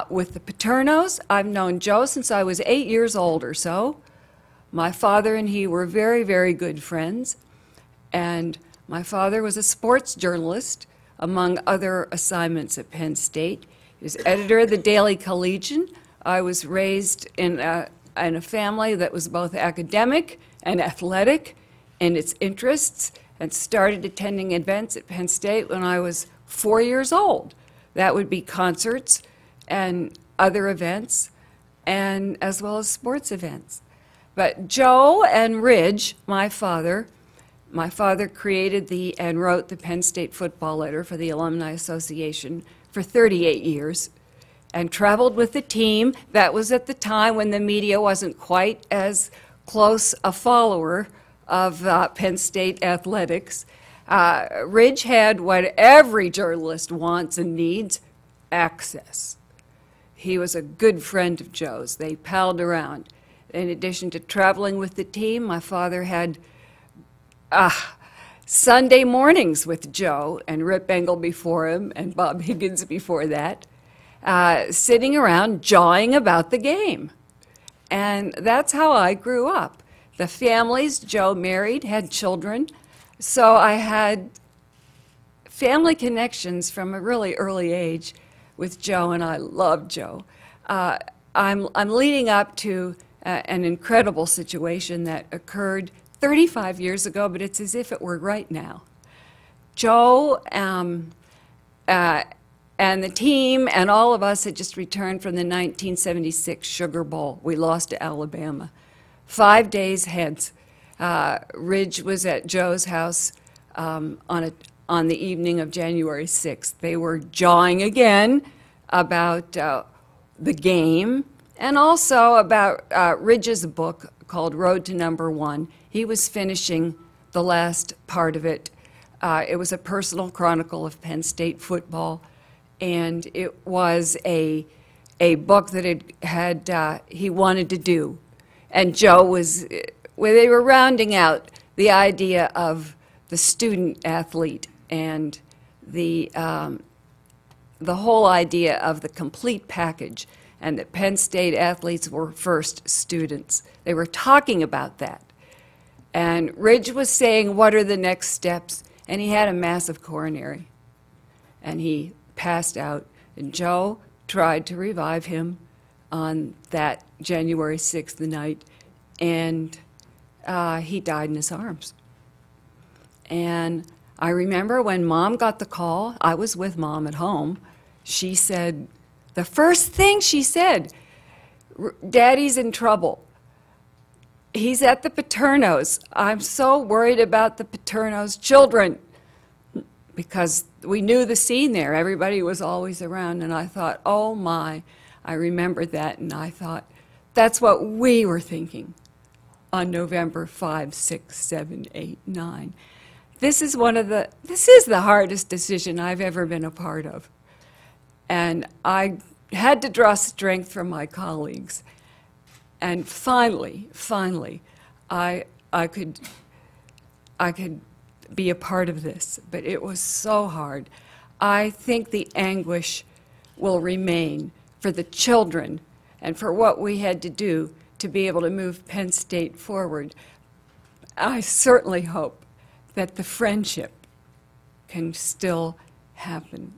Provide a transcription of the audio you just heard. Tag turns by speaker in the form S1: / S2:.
S1: With the Paternos, I've known Joe since I was 8 years old or so. My father and he were very, very good friends. And my father was a sports journalist, among other assignments at Penn State. He was editor of the Daily Collegian. I was raised in a family that was both academic and athletic in its interests, and started attending events at Penn State when I was 4 years old. That would be concerts and other events, and as well as sports events. But Joe and Ridge, my father created and wrote the Penn State football letter for the Alumni Association for 38 years and traveled with the team. That was at the time when the media wasn't quite as close a follower of Penn State athletics. Ridge had what every journalist wants and needs, access. He was a good friend of Joe's. They palled around. In addition to traveling with the team, my father had Sunday mornings with Joe and Rip Engel before him and Bob Higgins before that, sitting around jawing about the game. And that's how I grew up. The families Joe married had children, so I had family connections from a really early age with Joe, and I loved Joe. I'm leading up to an incredible situation that occurred 35 years ago, but it's as if it were right now. Joe and the team and all of us had just returned from the 1976 Sugar Bowl. We lost to Alabama. 5 days hence, Ridge was at Joe's house on the evening of January 6th. They were jawing again about the game and also about Ridge's book called Road to Number One. He was finishing the last part of it. It was a personal chronicle of Penn State football, and it was a book that he wanted to do. And Joe was, where they were rounding out the idea of the student athlete and the whole idea of the complete package, and that Penn State athletes were first students. They were talking about that. And Ridge was saying, what are the next steps? And he had a massive coronary. And he passed out. And Joe tried to revive him on that January 6th night. And he died in his arms. And I remember when Mom got the call, I was with Mom at home. She said, the first thing she said, Daddy's in trouble. He's at the Paternos. I'm so worried about the Paternos' children, because we knew the scene there. Everybody was always around, and I thought, oh my. I remembered that, and I thought, that's what we were thinking on November 5, 6, 7, 8, 9. This is the hardest decision I've ever been a part of. And I had to draw strength from my colleagues. And finally, I could be a part of this, but it was so hard. I think the anguish will remain for the children and for what we had to do to be able to move Penn State forward. I certainly hope that the friendship can still happen.